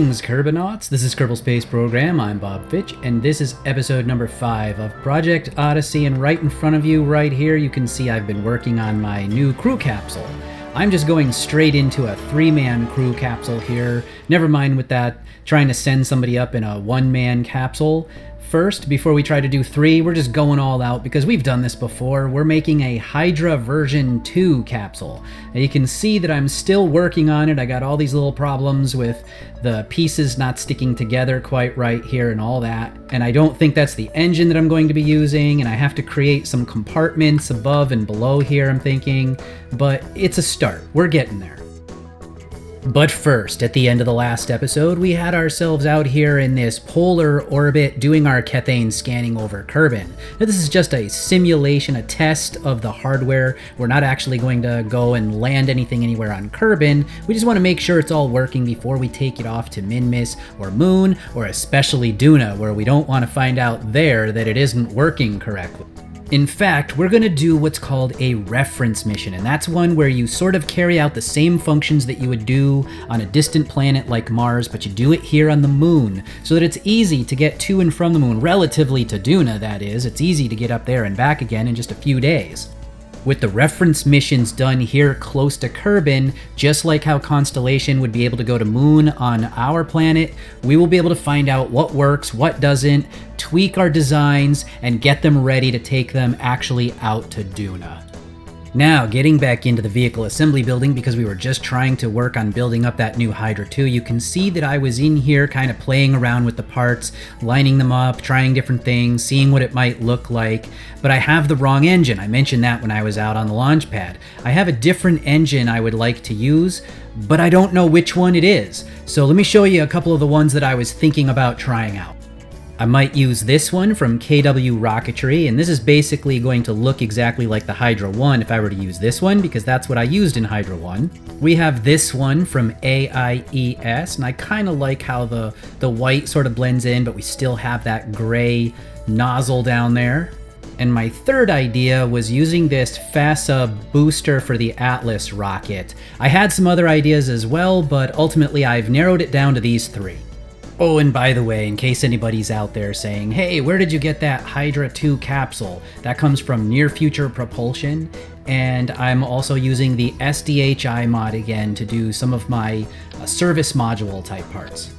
Greetings, Kerbonauts. This is Kerbal Space Program. I'm Bob Fitch, and this is episode number 5 of Project Odyssey. And right in front of you, right here, you can see I've been working on my new crew capsule. I'm just going straight into a 3-man crew capsule here. Never mind with that, trying to send somebody up in a 1-man capsule. First, before we try to do 3, we're just going all out because we've done this before. We're making a Hydra version 2 capsule. And you can see that I'm still working on it. I got all these little problems with the pieces not sticking together quite right here and all that. And I don't think that's the engine that I'm going to be using. And I have to create some compartments above and below here, I'm thinking. But it's a start. We're getting there. But first, at the end of the last episode, we had ourselves out here in this polar orbit doing our Cathane scanning over Kerbin. Now, this is just a simulation, a test of the hardware. We're not actually going to go and land anything anywhere on Kerbin. We just want to make sure it's all working before we take it off to Minmus or Mun, or especially Duna, where we don't want to find out there that it isn't working correctly. In fact, we're going to do what's called a reference mission, and that's one where you sort of carry out the same functions that you would do on a distant planet like Mars, but you do it here on the moon, so that it's easy to get to and from the moon, relatively to Duna, that is. It's easy to get up there and back again in just a few days. With the reference missions done here close to Kerbin, just like how Constellation would be able to go to Moon on our planet, we will be able to find out what works, what doesn't, tweak our designs, and get them ready to take them actually out to Duna. Now, getting back into the vehicle assembly building, because we were just trying to work on building up that new Hydra II, you can see that I was in here kind of playing around with the parts, lining them up, trying different things, seeing what it might look like, but I have the wrong engine. I mentioned that when I was out on the launch pad. I have a different engine I would like to use, but I don't know which one it is. So let me show you a couple of the ones that I was thinking about trying out. I might use this one from KW Rocketry, and this is basically going to look exactly like the Hydra 1 if I were to use this one, because that's what I used in Hydra 1. We have this one from AIES, and I kind of like how the white sort of blends in, but we still have that gray nozzle down there. And my third idea was using this FASA booster for the Atlas rocket. I had some other ideas as well, but ultimately I've narrowed it down to these 3. Oh, and by the way, in case anybody's out there saying, hey, where did you get that Hydra II capsule? That comes from Near Future Propulsion, and I'm also using the SDHI mod again to do some of my service module type parts.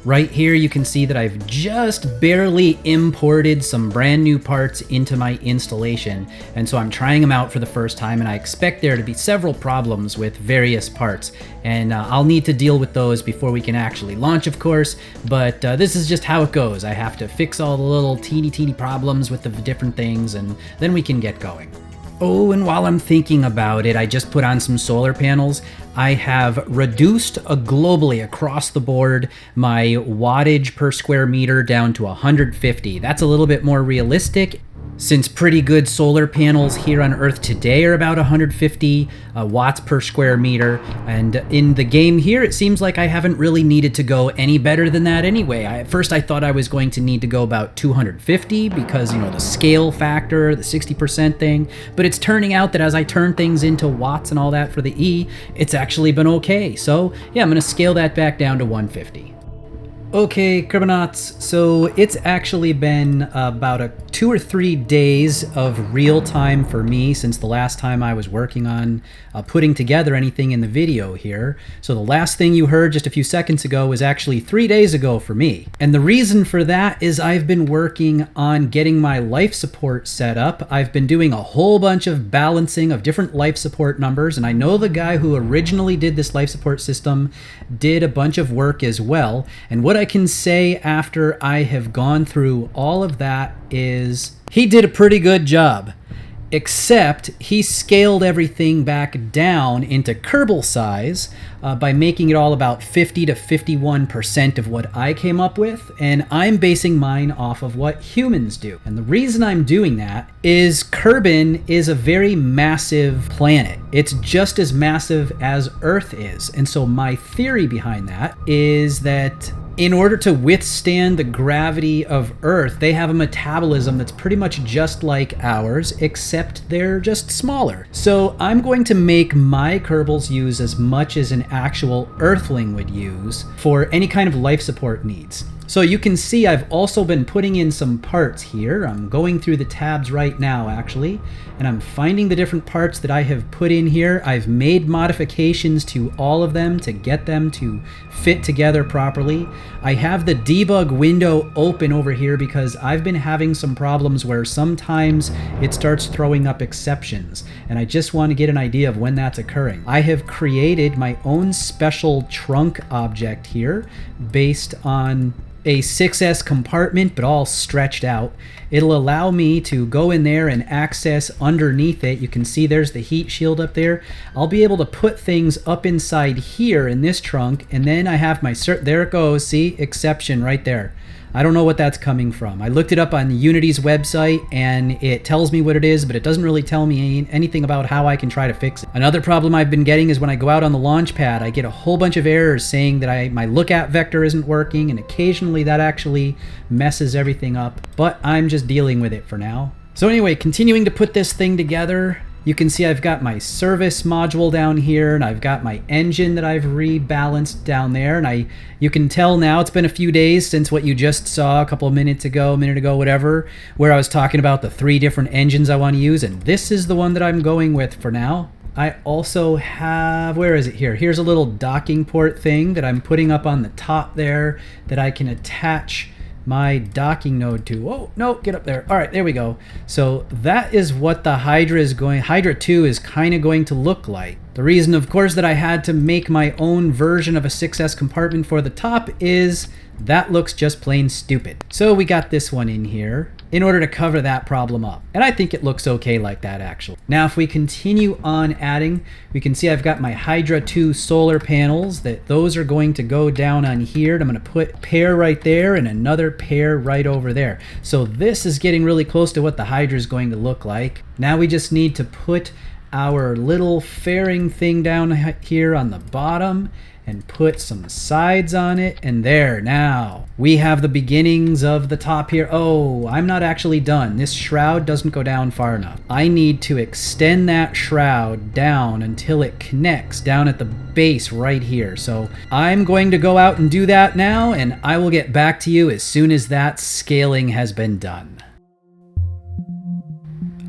Right here you can see that I've just barely imported some brand new parts into my installation, and so I'm trying them out for the first time, and I expect there to be several problems with various parts, and I'll need to deal with those before we can actually launch, of course, but this is just how it goes. I have to fix all the little teeny problems with the different things, and then we can get going. Oh, and while I'm thinking about it, I just put on some solar panels. I have reduced globally across the board my wattage per square meter down to 150. That's a little bit more realistic, since pretty good solar panels here on Earth today are about 150 watts per square meter, and in the game here it seems like I haven't really needed to go any better than that anyway. At first I thought I was going to need to go about 250 because, you know, the scale factor, the 60% thing, but it's turning out that as I turn things into watts and all that for the E, it's actually been okay. So yeah, I'm going to scale that back down to 150. Okay, Kerbonauts, so it's actually been about 2 or 3 days of real time for me since the last time I was working on putting together anything in the video here. So the last thing you heard just a few seconds ago was actually 3 days ago for me. And the reason for that is I've been working on getting my life support set up. I've been doing a whole bunch of balancing of different life support numbers, and I know the guy who originally did this life support system did a bunch of work as well. And what I can say after I have gone through all of that is he did a pretty good job, except he scaled everything back down into Kerbal size by making it all about 50 to 51% of what I came up with, and I'm basing mine off of what humans do. And the reason I'm doing that is Kerbin is a very massive planet. It's just as massive as Earth is, and so my theory behind that is that in order to withstand the gravity of Earth, they have a metabolism that's pretty much just like ours, except they're just smaller. So I'm going to make my Kerbals use as much as an actual Earthling would use for any kind of life support needs. So you can see I've also been putting in some parts here. I'm going through the tabs right now, actually, and I'm finding the different parts that I have put in here. I've made modifications to all of them to get them to fit together properly. I have the debug window open over here because I've been having some problems where sometimes it starts throwing up exceptions, and I just want to get an idea of when that's occurring. I have created my own special trunk object here based on a 6S compartment, but all stretched out. It'll allow me to go in there and access underneath it. You can see there's the heat shield up there. I'll be able to put things up inside here in this trunk, and then I have my there it goes, see, exception right there. I don't know what that's coming from. I looked it up on Unity's website and it tells me what it is, but it doesn't really tell me anything about how I can try to fix it. Another problem I've been getting is when I go out on the launch pad, I get a whole bunch of errors saying that my lookout vector isn't working, and occasionally that actually messes everything up, but I'm just dealing with it for now. So anyway, continuing to put this thing together, you can see I've got my service module down here, and I've got my engine that I've rebalanced down there, and you can tell now it's been a few days since what you just saw a minute ago, whatever, where I was talking about the 3 different engines I want to use, and this is the one that I'm going with for now. I also have, where is it here? Here's a little docking port thing that I'm putting up on the top there that I can attach my docking node to. Oh, no, get up there. All right, there we go. So that is what the Hydra II is kind of going to look like. The reason, of course, that I had to make my own version of a 6S compartment for the top is that looks just plain stupid. So we got this one in here in order to cover that problem up. And I think it looks okay like that, actually. Now, if we continue on adding, we can see I've got my Hydra II solar panels, those are going to go down on here. And I'm going to put a pair right there and another pair right over there. So this is getting really close to what the Hydra is going to look like. Now we just need to put our little fairing thing down here on the bottom and put some sides on it, and there, now we have the beginnings of the top here. Oh, I'm not actually done. This shroud doesn't go down far enough. I need to extend that shroud down until it connects down at the base right here. So I'm going to go out and do that now, and I will get back to you as soon as that scaling has been done.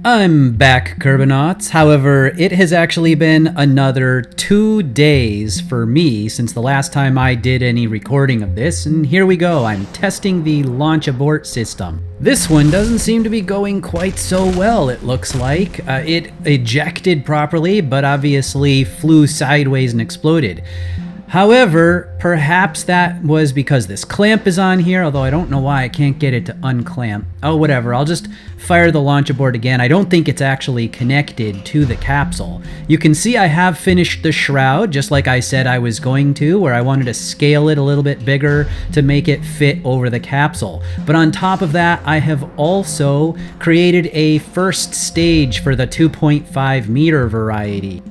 I'm back, Kerbonauts. However, it has actually been another 2 days for me since the last time I did any recording of this, and here we go. I'm testing the launch abort system. This one doesn't seem to be going quite so well, it looks like. It ejected properly, but obviously flew sideways and exploded. However, perhaps that was because this clamp is on here, although I don't know why I can't get it to unclamp. Oh, whatever, I'll just fire the launch abort again. I don't think it's actually connected to the capsule. You can see I have finished the shroud, just like I said I was going to, where I wanted to scale it a little bit bigger to make it fit over the capsule. But on top of that, I have also created a first stage for the 2.5 meter variety.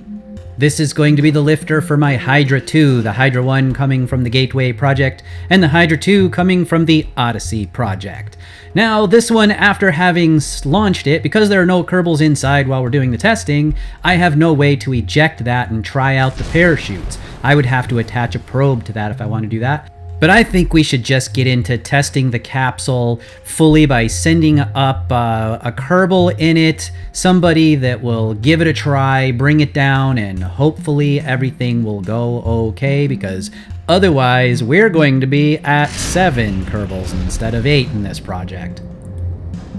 This is going to be the lifter for my Hydra II, the Hydra I coming from the Gateway project, and the Hydra II coming from the Odyssey project. Now, this one, after having launched it, because there are no Kerbals inside while we're doing the testing, I have no way to eject that and try out the parachutes. I would have to attach a probe to that if I want to do that. But I think we should just get into testing the capsule fully by sending up a Kerbal in it, somebody that will give it a try, bring it down, and hopefully everything will go okay, because otherwise we're going to be at 7 Kerbals instead of 8 in this project.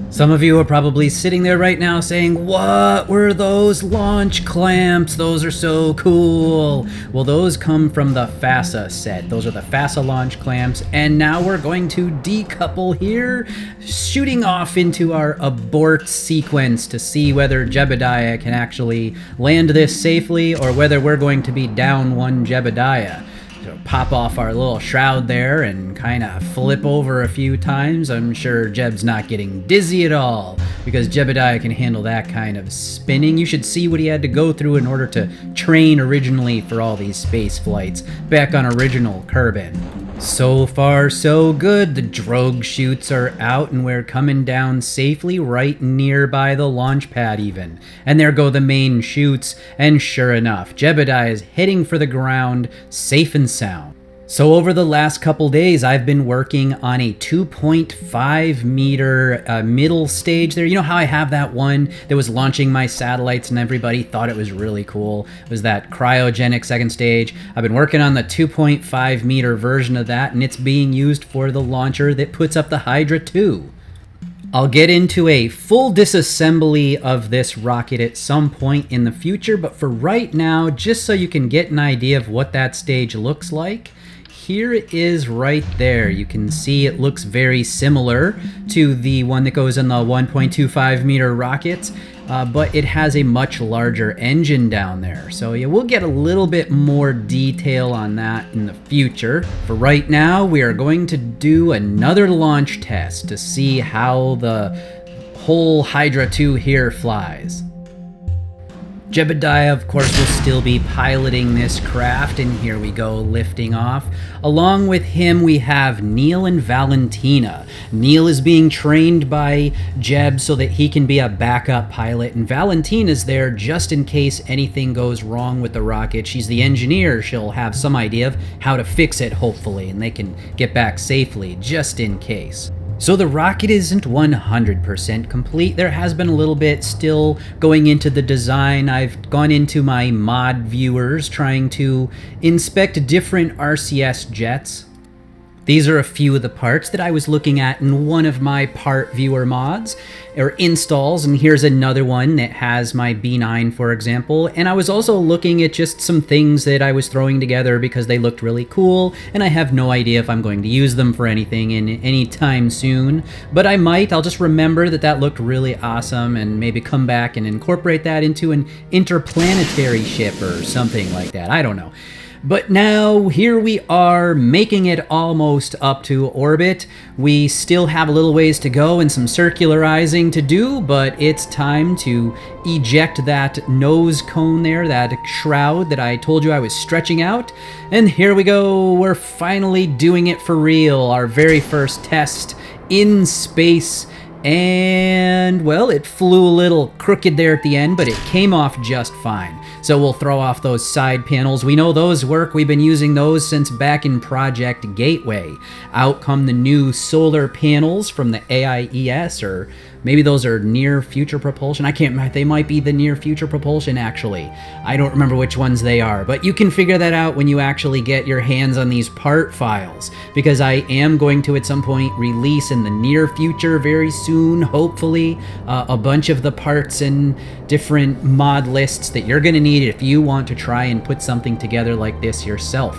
Some of you are probably sitting there right now saying, what were those launch clamps? Those are so cool. Well, those come from the FASA set. Those are the FASA launch clamps. And now we're going to decouple here, shooting off into our abort sequence to see whether Jebediah can actually land this safely or whether we're going to be down one Jebediah. So pop off our little shroud there and kind of flip over a few times. I'm sure Jeb's not getting dizzy at all because Jebediah can handle that kind of spinning. You should see what he had to go through in order to train originally for all these space flights back on original Kerbin. So far, so good. The drogue chutes are out and we're coming down safely right nearby the launch pad even. And there go the main chutes, and sure enough, Jebediah is heading for the ground, safe and sound. So over the last couple days, I've been working on a 2.5 meter middle stage there. You know how I have that one that was launching my satellites and everybody thought it was really cool? It was that cryogenic second stage. I've been working on the 2.5 meter version of that, and it's being used for the launcher that puts up the Hydra II. I'll get into a full disassembly of this rocket at some point in the future, but for right now, just so you can get an idea of what that stage looks like, here it is right there. You can see it looks very similar to the one that goes in the 1.25 meter rockets, but it has a much larger engine down there. So yeah, we'll get a little bit more detail on that in the future. For right now, we are going to do another launch test to see how the whole Hydra II here flies. Jebediah, of course, will still be piloting this craft, and here we go, lifting off. Along with him, we have Neil and Valentina. Neil is being trained by Jeb so that he can be a backup pilot, and Valentina's there just in case anything goes wrong with the rocket. She's the engineer. She'll have some idea of how to fix it, hopefully, and they can get back safely, just in case. So the rocket isn't 100% complete. There has been a little bit still going into the design. I've gone into my mod viewers trying to inspect different RCS jets. These are a few of the parts that I was looking at in one of my part viewer mods or installs, and here's another one that has my B9, for example. And I was also looking at just some things that I was throwing together because they looked really cool, and I have no idea if I'm going to use them for anything in any time soon, but I might. I'll just remember that that looked really awesome and maybe come back and incorporate that into an interplanetary ship or something like that. I don't know. But now, here we are, making it almost up to orbit. We still have a little ways to go and some circularizing to do, but it's time to eject that nose cone there, that shroud that I told you I was stretching out. And here we go, we're finally doing it for real, our very first test in space. And, well, it flew a little crooked there at the end, but it came off just fine. So we'll throw off those side panels. We know those work. We've been using those since back in Project Gateway. Out come the new solar panels from the AIES, or maybe those are near future propulsion. I can't remember. They might be the near future propulsion, actually. I don't remember which ones they are, but you can figure that out when you actually get your hands on these part files, because I am going to at some point release in the near future very soon, hopefully, a bunch of the parts and different mod lists that you're going to need if you want to try and put something together like this yourself.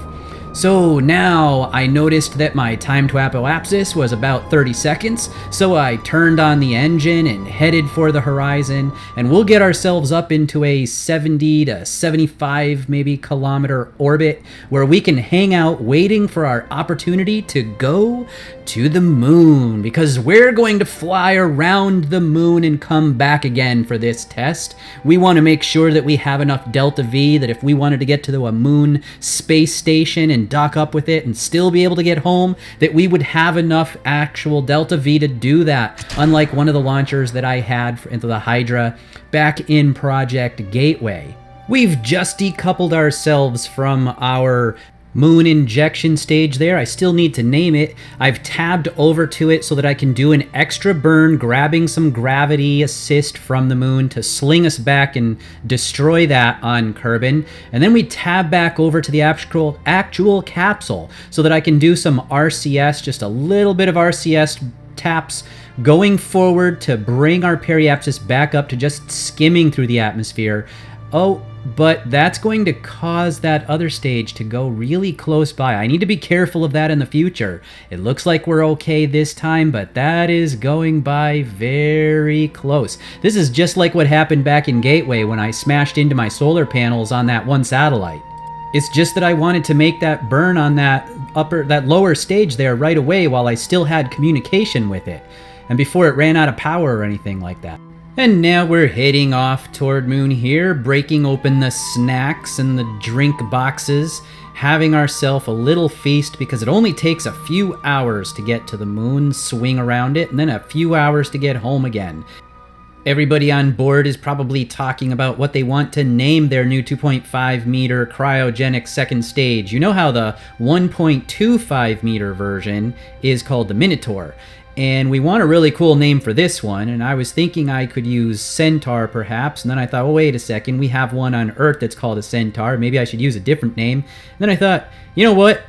So now I noticed that my time to apoapsis was about 30 seconds, so I turned on the engine and headed for the horizon, and we'll get ourselves up into a 70 to 75 maybe kilometer orbit where we can hang out waiting for our opportunity to go to the moon, because we're going to fly around the moon and come back again for this test. We want to make sure that we have enough Delta V that if we wanted to get to the moon space station and dock up with it and still be able to get home, that we would have enough actual Delta V to do that, unlike one of the launchers that I had into the Hydra back in Project Gateway. We've just decoupled ourselves from our moon injection stage there. I still need to name it. I've tabbed over to it so that I can do an extra burn, grabbing some gravity assist from the moon to sling us back and destroy that on Kerbin. And then we tab back over to the actual capsule so that I can do some RCS, just a little bit of RCS taps going forward to bring our periapsis back up to just skimming through the atmosphere. Oh, but that's going to cause that other stage to go really close by. I need to be careful of that in the future. It looks like we're okay this time, but that is going by very close. This is just like what happened back in Gateway when I smashed into my solar panels on that one satellite. It's just that I wanted to make that burn on that lower stage there right away while I still had communication with it, and before it ran out of power or anything like that. And now we're heading off toward Moon here, breaking open the snacks and the drink boxes, having ourselves a little feast because it only takes a few hours to get to the moon, swing around it, and then a few hours to get home again. Everybody on board is probably talking about what they want to name their new 2.5 meter cryogenic second stage. You know how the 1.25 meter version is called the Minotaur. And we want a really cool name for this one, and I was thinking I could use Centaur perhaps, and then I thought, oh wait a second, we have one on Earth that's called a Centaur, maybe I should use a different name. And then I thought, you know what,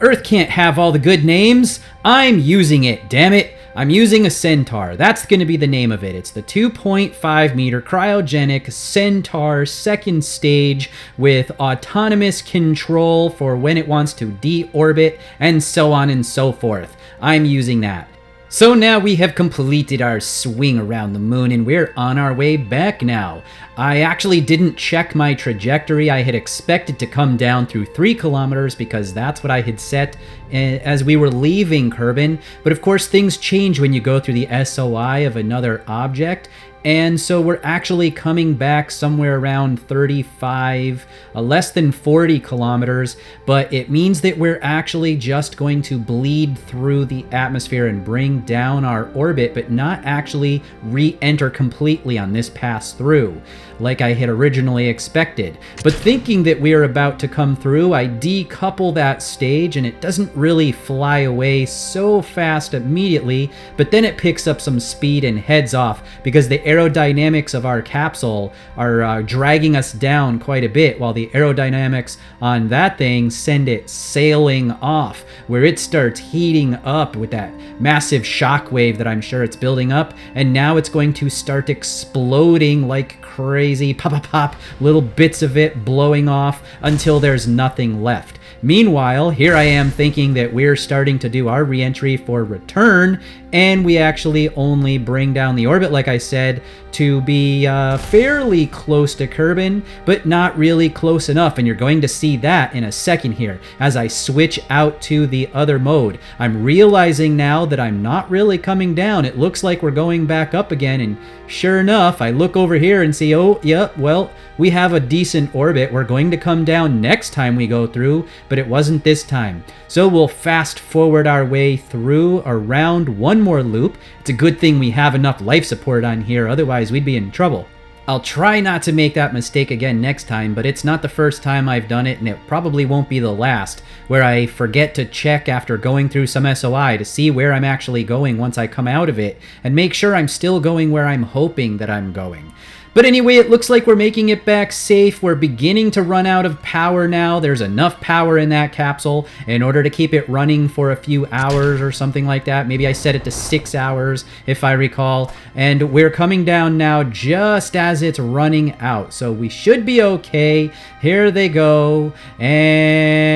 Earth can't have all the good names, I'm using it, damn it. I'm using a Centaur. That's going to be the name of it. It's the 2.5 meter cryogenic Centaur second stage with autonomous control for when it wants to deorbit and so on and so forth. I'm using that. So now we have completed our swing around the moon and we're on our way back now. I actually didn't check my trajectory. I had expected to come down through 3 kilometers because that's what I had set as we were leaving Kerbin. But of course things change when you go through the SOI of another object. And so we're actually coming back somewhere around 35, less than 40 kilometers, but it means that we're actually just going to bleed through the atmosphere and bring down our orbit, but not actually re-enter completely on this pass through, like I had originally expected. But thinking that we are about to come through, I decouple that stage and it doesn't really fly away so fast immediately, but then it picks up some speed and heads off because the aerodynamics of our capsule are dragging us down quite a bit, while the aerodynamics on that thing send it sailing off, where it starts heating up with that massive shock wave that I'm sure it's building up, and now it's going to start exploding like crazy, pop, pop, pop, little bits of it blowing off until there's nothing left. Meanwhile, here I am thinking that we're starting to do our re-entry for return, and we actually only bring down the orbit, like I said, to be fairly close to Kerbin, but not really close enough, and you're going to see that in a second here as I switch out to the other mode. I'm realizing now that I'm not really coming down. It looks like we're going back up again, and sure enough, I look over here and see, oh, yep, well, we have a decent orbit. We're going to come down next time we go through, but it wasn't this time. So we'll fast forward our way through around one more loop. It's a good thing we have enough life support on here, otherwise we'd be in trouble. I'll try not to make that mistake again next time, but it's not the first time I've done it, and it probably won't be the last, where I forget to check after going through some SOI to see where I'm actually going once I come out of it, and make sure I'm still going where I'm hoping that I'm going. But anyway, it looks like we're making it back safe. We're beginning to run out of power now. There's enough power in that capsule in order to keep it running for a few hours or something like that. Maybe I set it to 6 hours, if I recall. And we're coming down now just as it's running out. So we should be okay. Here they go. And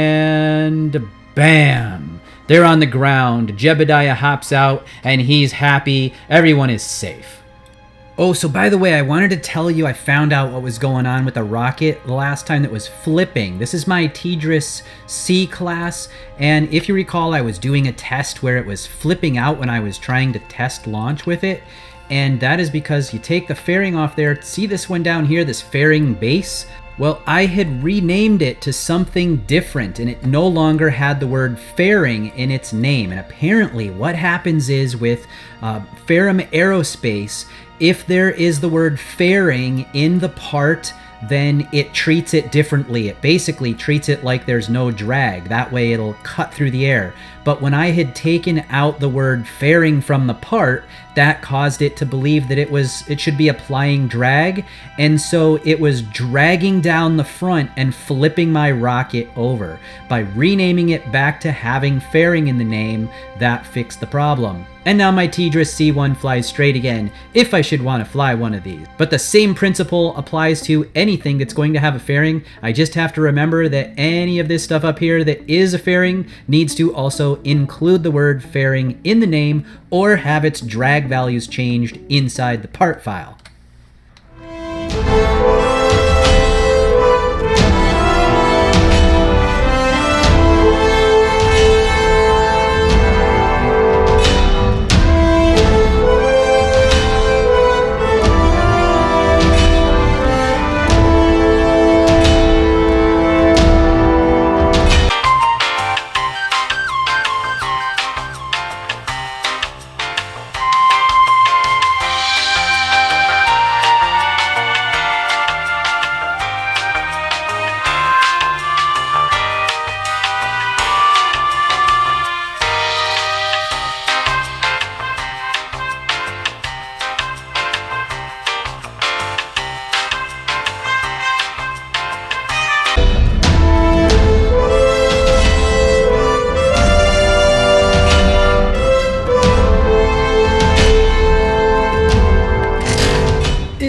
bam! They're on the ground. Jebediah hops out, and he's happy. Everyone is safe. Oh, so by the way, I wanted to tell you I found out what was going on with the rocket the last time that was flipping. This is my Tedris C class, and if you recall, I was doing a test where it was flipping out when I was trying to test launch with it, and that is because you take the fairing off there. See this one down here, this fairing base? Well, I had renamed it to something different, and it no longer had the word fairing in its name. And apparently what happens is with Ferrum Aerospace, if there is the word fairing in the part, then it treats it differently. It basically treats it like there's no drag. That way it'll cut through the air. But when I had taken out the word fairing from the part, that caused it to believe that it should be applying drag, and so it was dragging down the front and flipping my rocket over. By renaming it back to having fairing in the name, that fixed the problem. And now my Tedris C1 flies straight again, if I should want to fly one of these. But the same principle applies to anything that's going to have a fairing. I just have to remember that any of this stuff up here that is a fairing needs to also include the word fairing in the name or have its drag values changed inside the part file.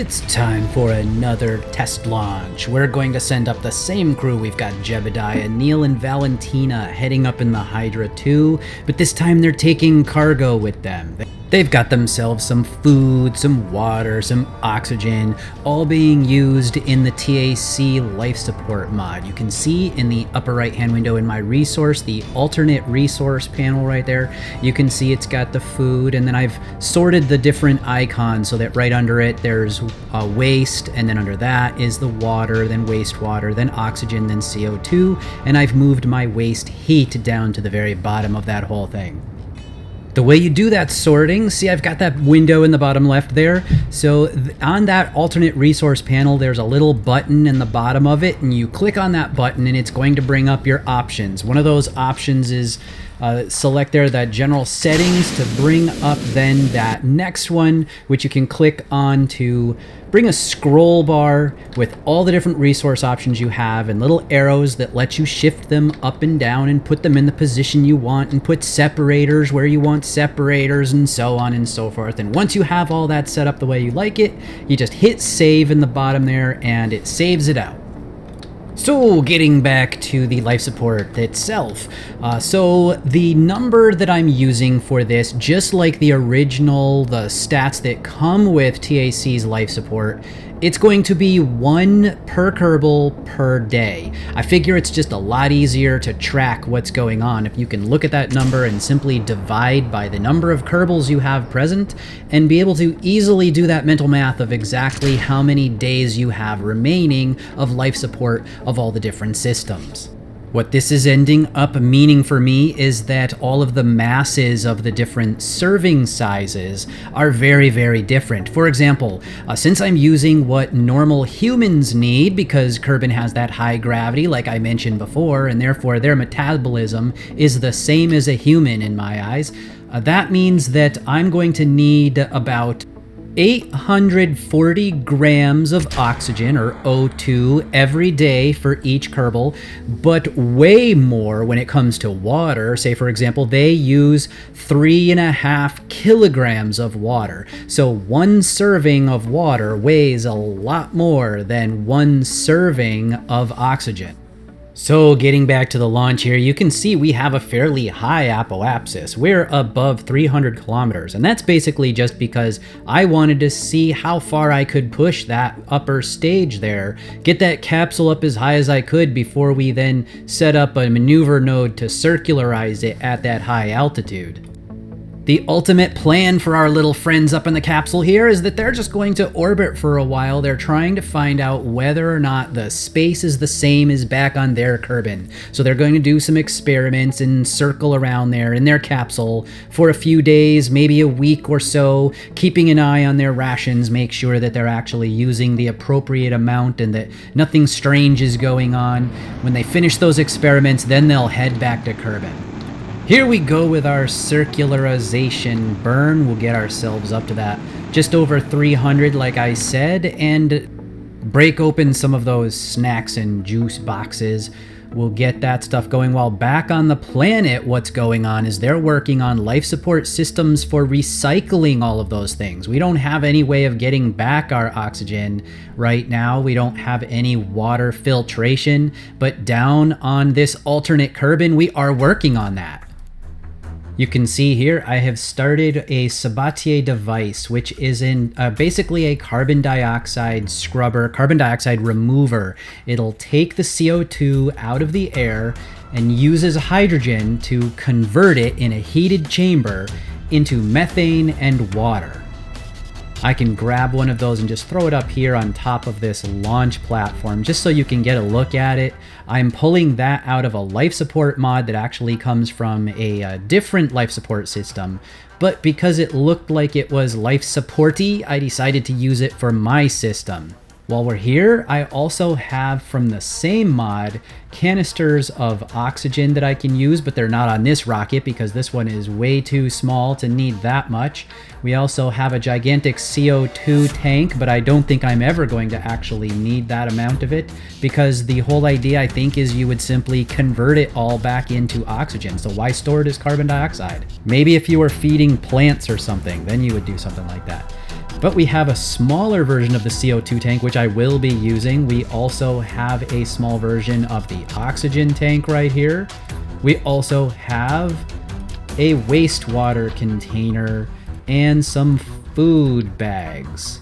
It's time for another test launch. We're going to send up the same crew. We've got Jebediah, Neil, and Valentina heading up in the Hydra II, but this time they're taking cargo with them. They've got themselves some food, some water, some oxygen, all being used in the TAC life support mod. You can see in the upper right hand window in my resource, the alternate resource panel right there, you can see it's got the food, and then I've sorted the different icons so that right under it there's waste, and then under that is the water, then wastewater, then oxygen, then CO2, and I've moved my waste heat down to the very bottom of that whole thing. The way you do that sorting, see I've got that window in the bottom left there. So on that alternate resource panel, there's a little button in the bottom of it, and you click on that button and it's going to bring up your options. One of those options is select there that general settings to bring up then that next one, which you can click on to bring a scroll bar with all the different resource options you have and little arrows that let you shift them up and down and put them in the position you want and put separators where you want separators and so on and so forth. And once you have all that set up the way you like it, you just hit save in the bottom there and it saves it out. So getting back to the life support itself, so the number that I'm using for this, just like the original, the stats that come with TAC's life support, it's going to be 1 per Kerbal per day. I figure it's just a lot easier to track what's going on if you can look at that number and simply divide by the number of Kerbals you have present and be able to easily do that mental math of exactly how many days you have remaining of life support of all the different systems. What this is ending up meaning for me is that all of the masses of the different serving sizes are very, very different. For example, since I'm using what normal humans need, because Kerbin has that high gravity like I mentioned before, and therefore their metabolism is the same as a human in my eyes, that means that I'm going to need about 840 grams of oxygen, or O2, every day for each Kerbal, but way more when it comes to water. Say, for example, they use 3.5 kilograms of water. So 1 serving of water weighs a lot more than 1 serving of oxygen. So getting back to the launch here, you can see we have a fairly high apoapsis. We're above 300 kilometers, and that's basically just because I wanted to see how far I could push that upper stage there, get that capsule up as high as I could before we then set up a maneuver node to circularize it at that high altitude. The ultimate plan for our little friends up in the capsule here is that they're just going to orbit for a while. They're trying to find out whether or not the space is the same as back on their Kerbin. So they're going to do some experiments and circle around there in their capsule for a few days, maybe a week or so, keeping an eye on their rations, make sure that they're actually using the appropriate amount and that nothing strange is going on. When they finish those experiments, then they'll head back to Kerbin. Here we go with our circularization burn. We'll get ourselves up to that just over 300 like I said, and break open some of those snacks and juice boxes. We'll get that stuff going. While back on the planet, what's going on is they're working on life support systems for recycling all of those things. We don't have any way of getting back our oxygen right now. We don't have any water filtration, but down on this alternate Kerbin, we are working on that. You can see here I have started a Sabatier device, which is in basically a carbon dioxide scrubber, carbon dioxide remover. It'll take the CO2 out of the air and uses hydrogen to convert it in a heated chamber into methane and water. I can grab one of those and just throw it up here on top of this launch platform just so you can get a look at it. I'm pulling that out of a life support mod that actually comes from a different life support system, but because it looked like it was life supporty, I decided to use it for my system. While we're here, I also have from the same mod canisters of oxygen that I can use, but they're not on this rocket because this one is way too small to need that much. We also have a gigantic CO2 tank, but I don't think I'm ever going to actually need that amount of it because the whole idea, I think, is you would simply convert it all back into oxygen. So why store it as carbon dioxide? Maybe if you were feeding plants or something, then you would do something like that. But we have a smaller version of the CO2 tank, which I will be using. We also have a small version of the oxygen tank right here. We also have a wastewater container and some food bags.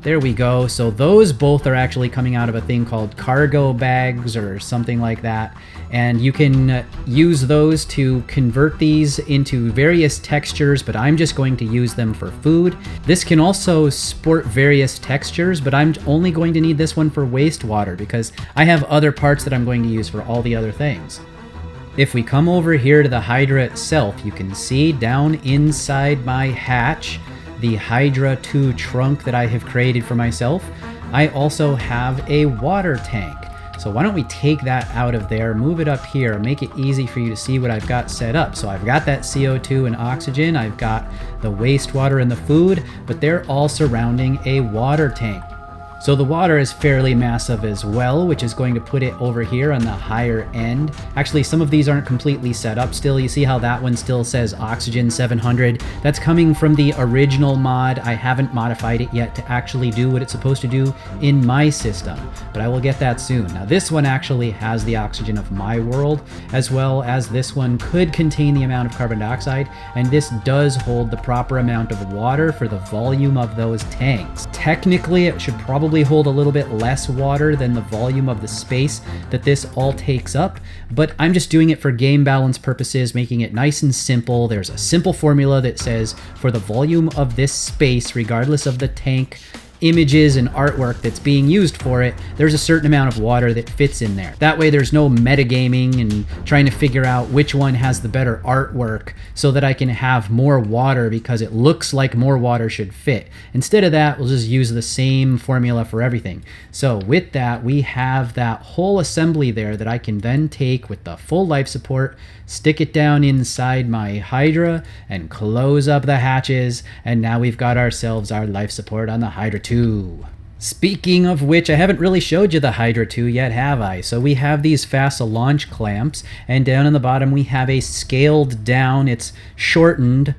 There we go. So those both are actually coming out of a thing called cargo bags or something like that. And you can use those to convert these into various textures, but I'm just going to use them for food. This can also sport various textures, but I'm only going to need this one for wastewater because I have other parts that I'm going to use for all the other things. If we come over here to the Hydra itself, you can see down inside my hatch, the Hydra II trunk that I have created for myself. I also have a water tank. So why don't we take that out of there, move it up here, make it easy for you to see what I've got set up. So I've got that CO2 and oxygen, I've got the wastewater and the food, but they're all surrounding a water tank. So the water is fairly massive as well, which is going to put it over here on the higher end. Actually, some of these aren't completely set up still. You see how that one still says Oxygen 700? That's coming from the original mod. I haven't modified it yet to actually do what it's supposed to do in my system, but I will get that soon. Now this one actually has the oxygen of my world, as well as this one could contain the amount of carbon dioxide, and this does hold the proper amount of water for the volume of those tanks. Technically, it should probably hold a little bit less water than the volume of the space that this all takes up, but I'm just doing it for game balance purposes, making it nice and simple. There's a simple formula that says for the volume of this space, regardless of the tank images and artwork that's being used for it, there's a certain amount of water that fits in there. That way there's no metagaming and trying to figure out which one has the better artwork so that I can have more water because it looks like more water should fit. Instead of that, we'll just use the same formula for everything. So with that, we have that whole assembly there that I can then take with the full life support, stick it down inside my Hydra and close up the hatches, and now we've got ourselves our life support on the Hydra II. Speaking of which, I haven't really showed you the Hydra II yet, have I? So we have these FASA launch clamps, and down on the bottom we have a scaled down, it's shortened,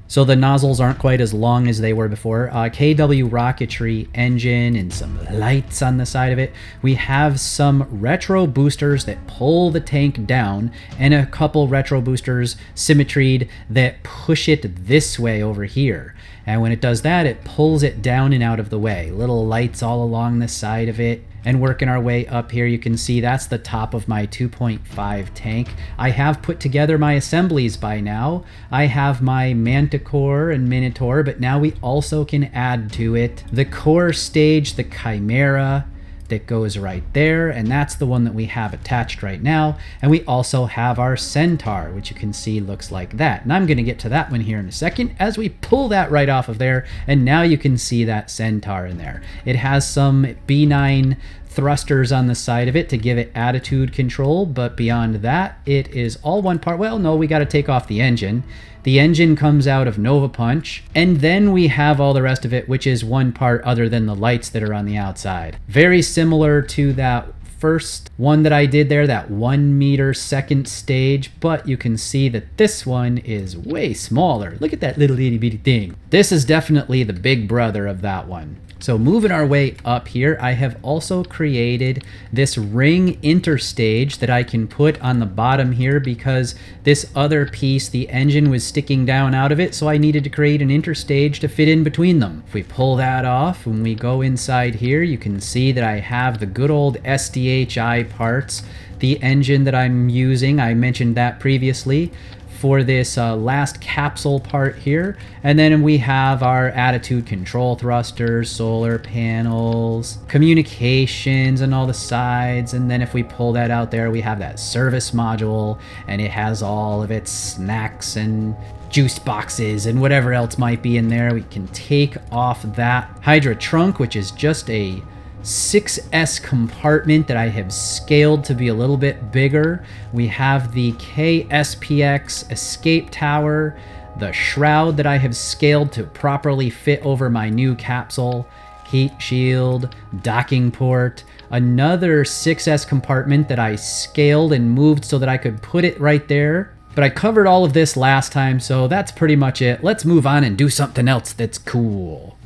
so the nozzles aren't quite as long as they were before. KW rocketry engine and some lights on the side of it. We have some retro boosters that pull the tank down and a couple retro boosters symmetried that push it this way over here. And when it does that, it pulls it down and out of the way. Little lights all along the side of it. And working our way up here, you can see that's the top of my 2.5 tank. I have put together my assemblies by now. I have my Manticore and Minotaur, but now we also can add to it the core stage, the Chimera, that goes right there, and that's the one that we have attached right now. And we also have our Centaur, which you can see looks like that. And I'm going to get to that one here in a second as we pull that right off of there, and now you can see that Centaur in there. It has some B9 thrusters on the side of it to give it attitude control, but beyond that, it is all one part. Well, no, we got to take off the engine. The engine comes out of Nova Punch, and then we have all the rest of it, which is one part other than the lights that are on the outside. Very similar to that first one that I did there, that 1 meter second stage, but you can see that this one is way smaller. Look at that little itty bitty thing. This is definitely the big brother of that one. So moving our way up here, I have also created this ring interstage that I can put on the bottom here because this other piece, the engine was sticking down out of it, so I needed to create an interstage to fit in between them. If we pull that off, when we go inside here, you can see that I have the good old SDHI parts. The engine that I'm using, I mentioned that previously, for this last capsule part here. And then we have our attitude control thrusters, solar panels, communications on all the sides. And then if we pull that out there, we have that service module, and it has all of its snacks and juice boxes and whatever else might be in there. We can take off that Hydra trunk, which is just a 6S compartment that I have scaled to be a little bit bigger. We have the KSPX escape tower, the shroud that I have scaled to properly fit over my new capsule, heat shield, docking port, another 6S compartment that I scaled and moved so that I could put it right there. But I covered all of this last time, so that's pretty much it. Let's move on and do something else that's cool.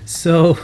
So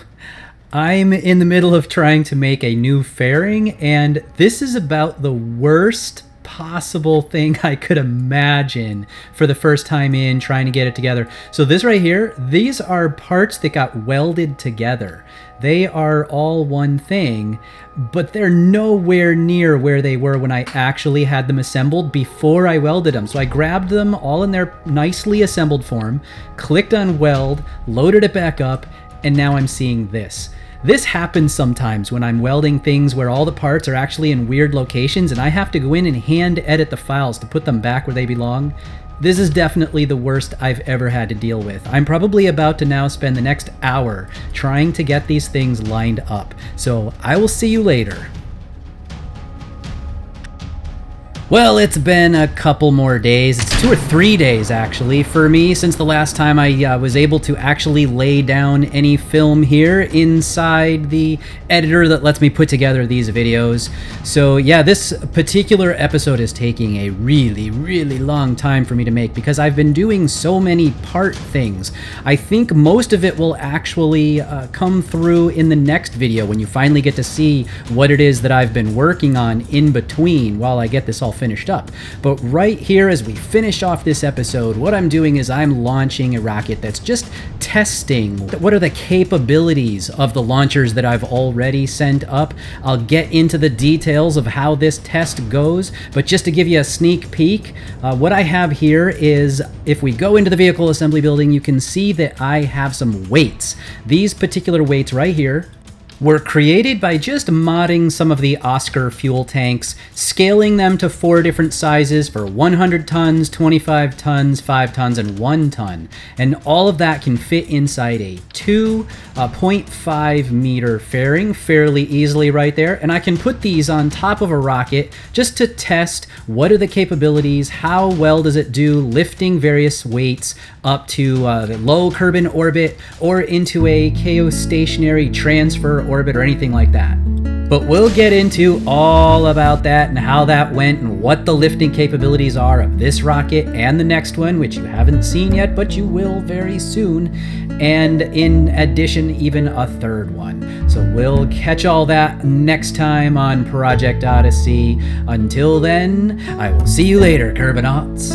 I'm in the middle of trying to make a new fairing, and this is about the worst possible thing I could imagine for the first time in trying to get it together. So this right here, these are parts that got welded together. They are all one thing, but they're nowhere near where they were when I actually had them assembled before I welded them. So I grabbed them all in their nicely assembled form, clicked on weld, loaded it back up, and now I'm seeing this. This happens sometimes when I'm welding things where all the parts are actually in weird locations and I have to go in and hand edit the files to put them back where they belong. This is definitely the worst I've ever had to deal with. I'm probably about to now spend the next hour trying to get these things lined up. So I will see you later. Well, it's been a couple more days. It's 2 or 3 days, actually, for me since the last time I was able to actually lay down any film here inside the editor that lets me put together these videos. So yeah, this particular episode is taking a really, really long time for me to make because I've been doing so many part things. I think most of it will actually come through in the next video when you finally get to see what it is that I've been working on in between while I get this all finished up. But right here, as we finish off this episode, what I'm doing is I'm launching a rocket that's just testing what are the capabilities of the launchers that I've already sent up. I'll get into the details of how this test goes, but just to give you a sneak peek, what I have here is, if we go into the vehicle assembly building, you can see that I have some weights. These particular weights right here were created by just modding some of the Oscar fuel tanks, scaling them to 4 different sizes for 100 tons, 25 tons, 5 tons, and 1 ton. And all of that can fit inside a 2.5 meter fairing fairly easily right there. And I can put these on top of a rocket just to test what are the capabilities, how well does it do lifting various weights up to the low Kerbin orbit or into a geostationary transfer orbit or anything like that. But we'll get into all about that and how that went and what the lifting capabilities are of this rocket and the next one, which you haven't seen yet, but you will very soon. And in addition, even a third one. So we'll catch all that next time on Project Odyssey. Until then, I will see you later, Kerbinauts.